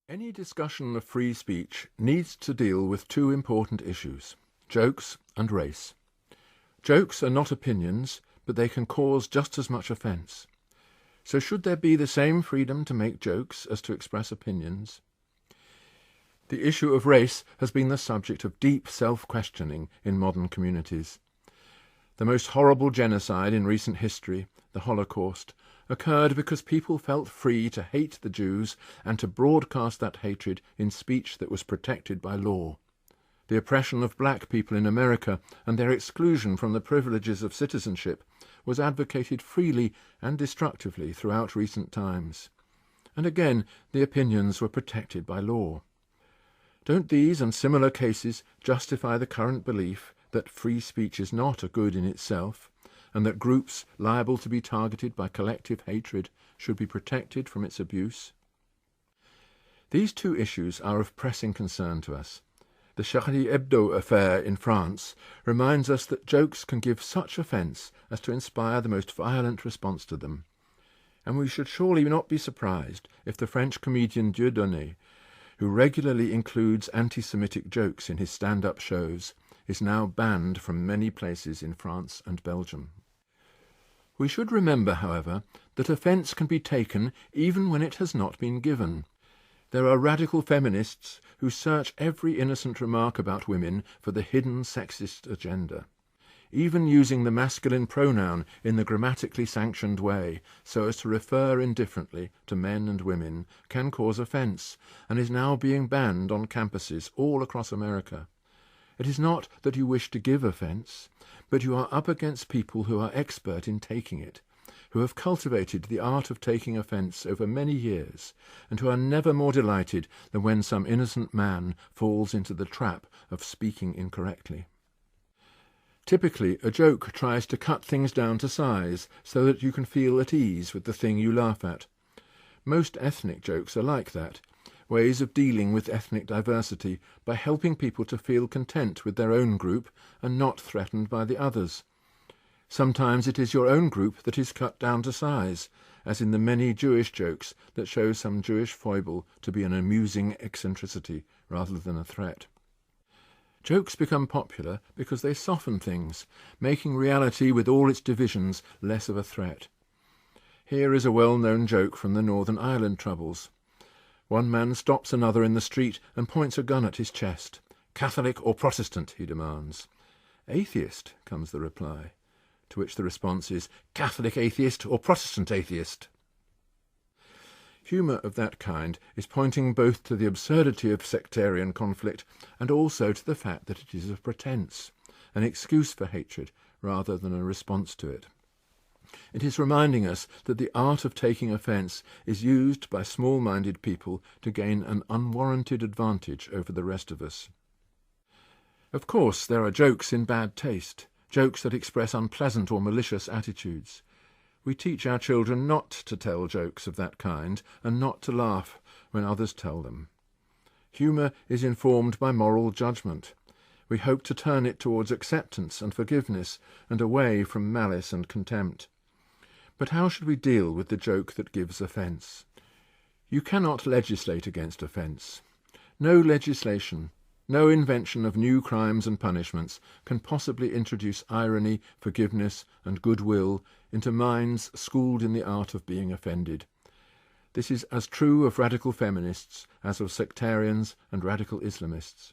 Any discussion of free speech needs to deal with two important issues: jokes and race. Jokes are not opinions, but they can cause just as much offence. So should there be the same freedom to make jokes as to express opinions? The issue of race has been the subject of deep self-questioning in modern communities. The most horrible genocide in recent history, the Holocaust, occurred because people felt free to hate the Jews and to broadcast that hatred in speech that was protected by law. The oppression of black people in America and their exclusion from the privileges of citizenship was advocated freely and destructively throughout recent times. And again, the opinions were protected by law. Don't these and similar cases justify the current belief that free speech is not a good in itself, and that groups liable to be targeted by collective hatred should be protected from its abuse? These two issues are of pressing concern to us. The Charlie Hebdo affair in France reminds us that jokes can give such offence as to inspire the most violent response to them. And we should surely not be surprised if the French comedian Dieudonné, who regularly includes anti-Semitic jokes in his stand-up shows, is now banned from many places in France and Belgium. We should remember, however, that offence can be taken even when it has not been given. There are radical feminists who search every innocent remark about women for the hidden sexist agenda. Even using the masculine pronoun in the grammatically sanctioned way, so as to refer indifferently to men and women, can cause offence, and is now being banned on campuses all across America. It is not that you wish to give offence, but you are up against people who are expert in taking it, who have cultivated the art of taking offence over many years, and who are never more delighted than when some innocent man falls into the trap of speaking incorrectly. Typically, a joke tries to cut things down to size so that you can feel at ease with the thing you laugh at. Most ethnic jokes are like that, ways of dealing with ethnic diversity by helping people to feel content with their own group and not threatened by the others. Sometimes it is your own group that is cut down to size, as in the many Jewish jokes that show some Jewish foible to be an amusing eccentricity rather than a threat. Jokes become popular because they soften things, making reality with all its divisions less of a threat. Here is a well-known joke from the Northern Ireland troubles. One man stops another in the street and points a gun at his chest. "Catholic or Protestant?" he demands. "Atheist," comes the reply, to which the response is, "Catholic atheist or Protestant atheist?" Humour of that kind is pointing both to the absurdity of sectarian conflict and also to the fact that it is a pretence, an excuse for hatred rather than a response to it. It is reminding us that the art of taking offence is used by small-minded people to gain an unwarranted advantage over the rest of us. Of course, there are jokes in bad taste, jokes that express unpleasant or malicious attitudes. We teach our children not to tell jokes of that kind and not to laugh when others tell them. Humour is informed by moral judgment. We hope to turn it towards acceptance and forgiveness and away from malice and contempt. But how should we deal with the joke that gives offence? You cannot legislate against offence. No legislation, no invention of new crimes and punishments can possibly introduce irony, forgiveness, and goodwill into minds schooled in the art of being offended. This is as true of radical feminists as of sectarians and radical Islamists.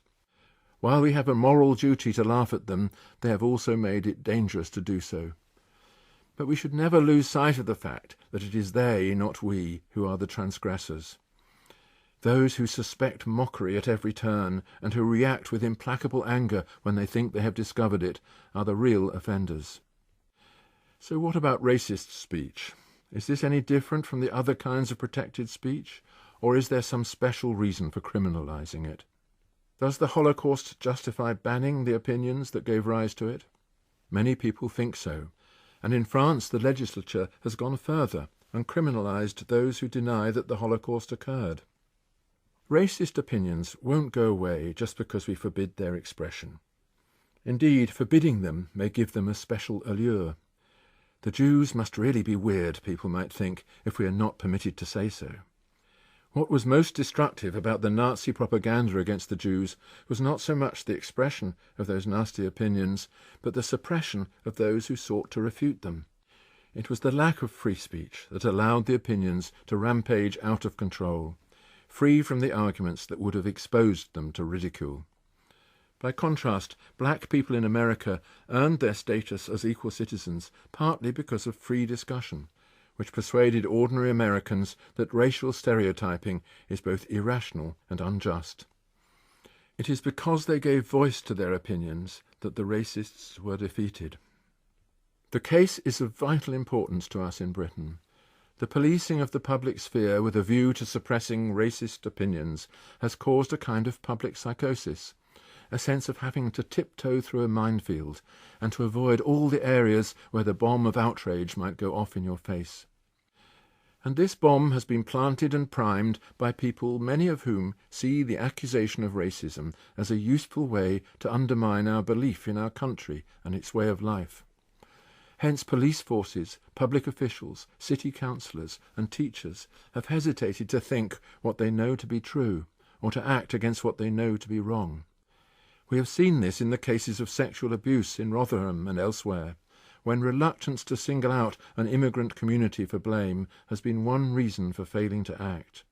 While we have a moral duty to laugh at them, they have also made it dangerous to do so. But we should never lose sight of the fact that it is they, not we, who are the transgressors. Those who suspect mockery at every turn and who react with implacable anger when they think they have discovered it are the real offenders. So what about racist speech? Is this any different from the other kinds of protected speech, or is there some special reason for criminalizing it? Does the Holocaust justify banning the opinions that gave rise to it? Many people think so, and in France the legislature has gone further and criminalized those who deny that the Holocaust occurred. Racist opinions won't go away just because we forbid their expression. Indeed, forbidding them may give them a special allure. The Jews must really be weird, people might think, if we are not permitted to say so. What was most destructive about the Nazi propaganda against the Jews was not so much the expression of those nasty opinions, but the suppression of those who sought to refute them. It was the lack of free speech that allowed the opinions to rampage out of control, free from the arguments that would have exposed them to ridicule. By contrast, black people in America earned their status as equal citizens partly because of free discussion, which persuaded ordinary Americans that racial stereotyping is both irrational and unjust. It is because they gave voice to their opinions that the racists were defeated. The case is of vital importance to us in Britain. The policing of the public sphere with a view to suppressing racist opinions has caused a kind of public psychosis, a sense of having to tiptoe through a minefield and to avoid all the areas where the bomb of outrage might go off in your face. And this bomb has been planted and primed by people, many of whom see the accusation of racism as a useful way to undermine our belief in our country and its way of life. Hence police forces, public officials, city councillors and teachers have hesitated to think what they know to be true or to act against what they know to be wrong. We have seen this in the cases of sexual abuse in Rotherham and elsewhere, when reluctance to single out an immigrant community for blame has been one reason for failing to act.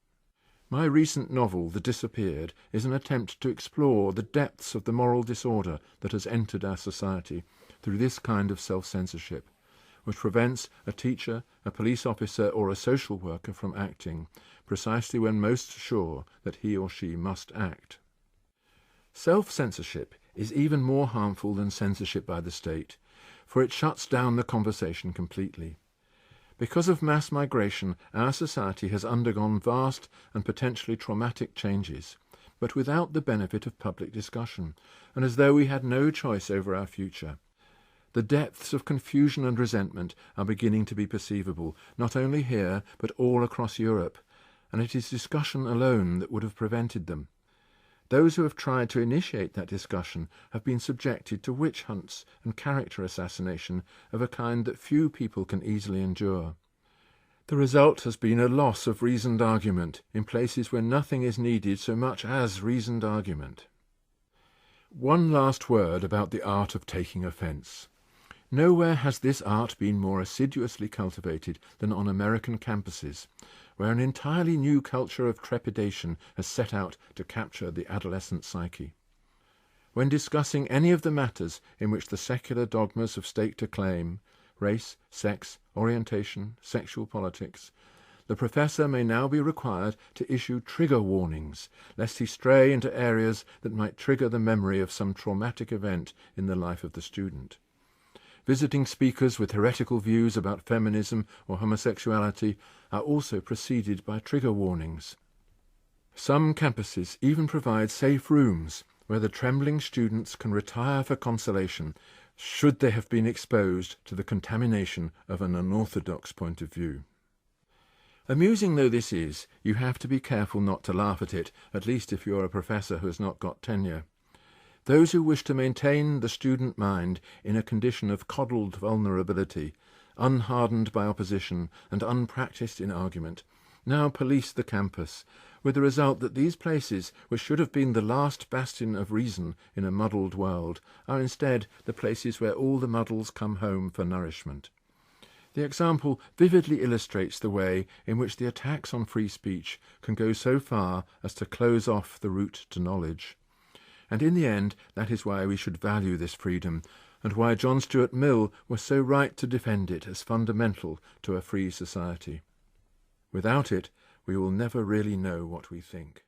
My recent novel, The Disappeared, is an attempt to explore the depths of the moral disorder that has entered our society through this kind of self-censorship, which prevents a teacher, a police officer or a social worker from acting, precisely when most sure that he or she must act. Self-censorship is even more harmful than censorship by the state, for it shuts down the conversation completely. Because of mass migration, our society has undergone vast and potentially traumatic changes, but without the benefit of public discussion, and as though we had no choice over our future. The depths of confusion and resentment are beginning to be perceivable, not only here, but all across Europe, and it is discussion alone that would have prevented them. Those who have tried to initiate that discussion have been subjected to witch hunts and character assassination of a kind that few people can easily endure. The result has been a loss of reasoned argument in places where nothing is needed so much as reasoned argument. One last word about the art of taking offence. Nowhere has this art been more assiduously cultivated than on American campuses, where an entirely new culture of trepidation has set out to capture the adolescent psyche. When discussing any of the matters in which the secular dogmas have staked a claim, race, sex, orientation, sexual politics, the professor may now be required to issue trigger warnings, lest he stray into areas that might trigger the memory of some traumatic event in the life of the student. Visiting speakers with heretical views about feminism or homosexuality are also preceded by trigger warnings. Some campuses even provide safe rooms where the trembling students can retire for consolation should they have been exposed to the contamination of an unorthodox point of view. Amusing though this is, you have to be careful not to laugh at least if you're a professor who has not got tenure. Those who wish to maintain the student mind in a condition of coddled vulnerability, unhardened by opposition and unpractised in argument, now police the campus, with the result that these places, which should have been the last bastion of reason in a muddled world, are instead the places where all the muddles come home for nourishment. The example vividly illustrates the way in which the attacks on free speech can go so far as to close off the route to knowledge. And in the end, that is why we should value this freedom, and why John Stuart Mill was so right to defend it as fundamental to a free society. Without it, we will never really know what we think.